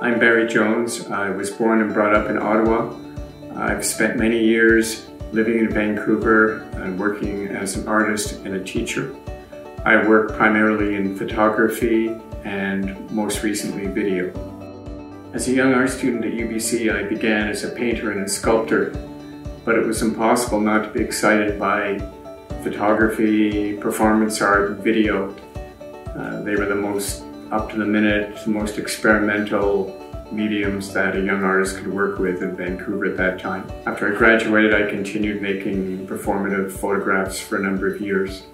I'm Barrie Jones. I was born and brought up in Ottawa. I've spent many years living in Vancouver and working as an artist and a teacher. I work primarily in photography and most recently video. As a young art student at UBC, I began as a painter and a sculptor, but it was impossible not to be excited by photography, performance art, and video. They were the most up-to-the-minute, the most experimental mediums that a young artist could work with in Vancouver at that time. After I graduated, I continued making performative photographs for a number of years.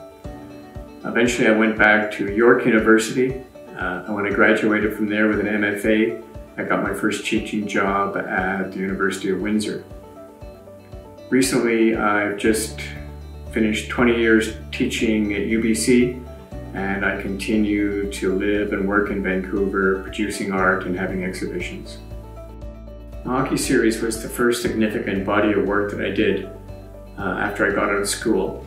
Eventually, I went back to York University, and when I graduated from there with an MFA, I got my first teaching job at the University of Windsor. Recently, I've just finished 20 years teaching at UBC, and I continue to live and work in Vancouver, producing art and having exhibitions. The hockey series was the first significant body of work that I did after I got out of school.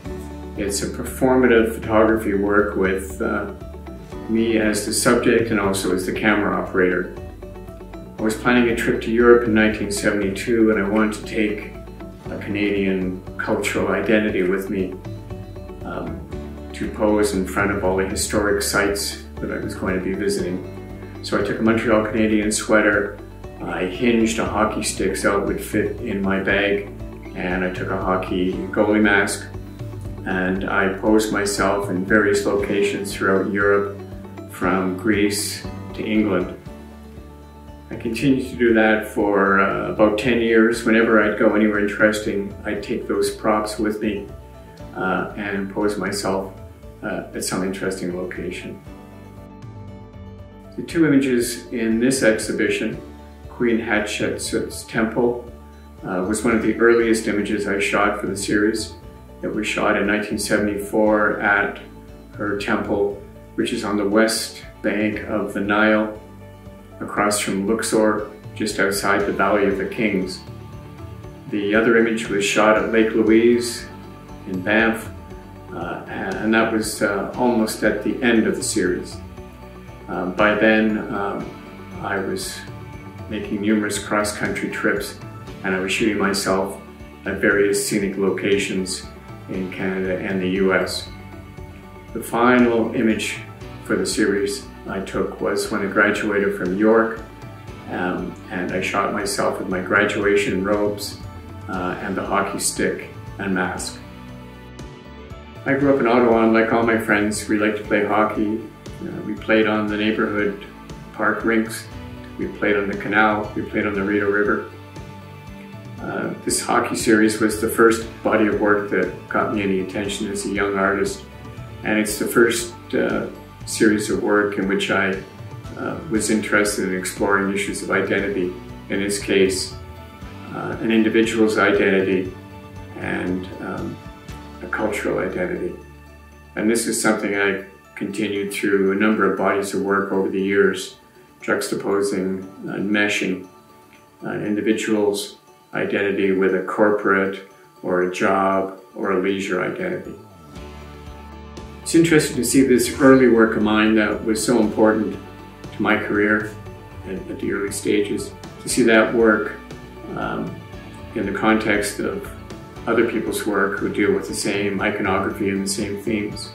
It's a performative photography work with me as the subject and also as the camera operator. I was planning a trip to Europe in 1972, and I wanted to take a Canadian cultural identity with me to pose in front of all the historic sites that I was going to be visiting. So I took a Montreal Canadian sweater, I hinged a hockey stick so it would fit in my bag, and I took a hockey goalie mask, and I posed myself in various locations throughout Europe, from Greece to England. I continued to do that for about 10 years. Whenever I'd go anywhere interesting, I'd take those props with me and pose myself at some interesting location. The two images in this exhibition, Queen Hatshepsut's temple, was one of the earliest images I shot for the series. It was shot in 1974 at her temple, which is on the west bank of the Nile, across from Luxor, just outside the Valley of the Kings. The other image was shot at Lake Louise in Banff, and that was almost at the end of the series. By then, I was making numerous cross-country trips, and I was shooting myself at various scenic locations in Canada and the US. The final image for the series I took was when I graduated from York, and I shot myself with my graduation robes and the hockey stick and mask. I grew up in Ottawa, and like all my friends, we liked to play hockey. We played on the neighborhood park rinks, we played on the canal, we played on the Rideau River. This hockey series was the first body of work that got me any attention as a young artist, and it's the first series of work in which I was interested in exploring issues of identity, in this case an individual's identity and a cultural identity. And this is something I've continued through a number of bodies of work over the years, juxtaposing and meshing an individual's identity with a corporate or a job or a leisure identity. It's interesting to see this early work of mine that was so important to my career at the early stages, to see that work in the context of other people's work who deal with the same iconography and the same themes.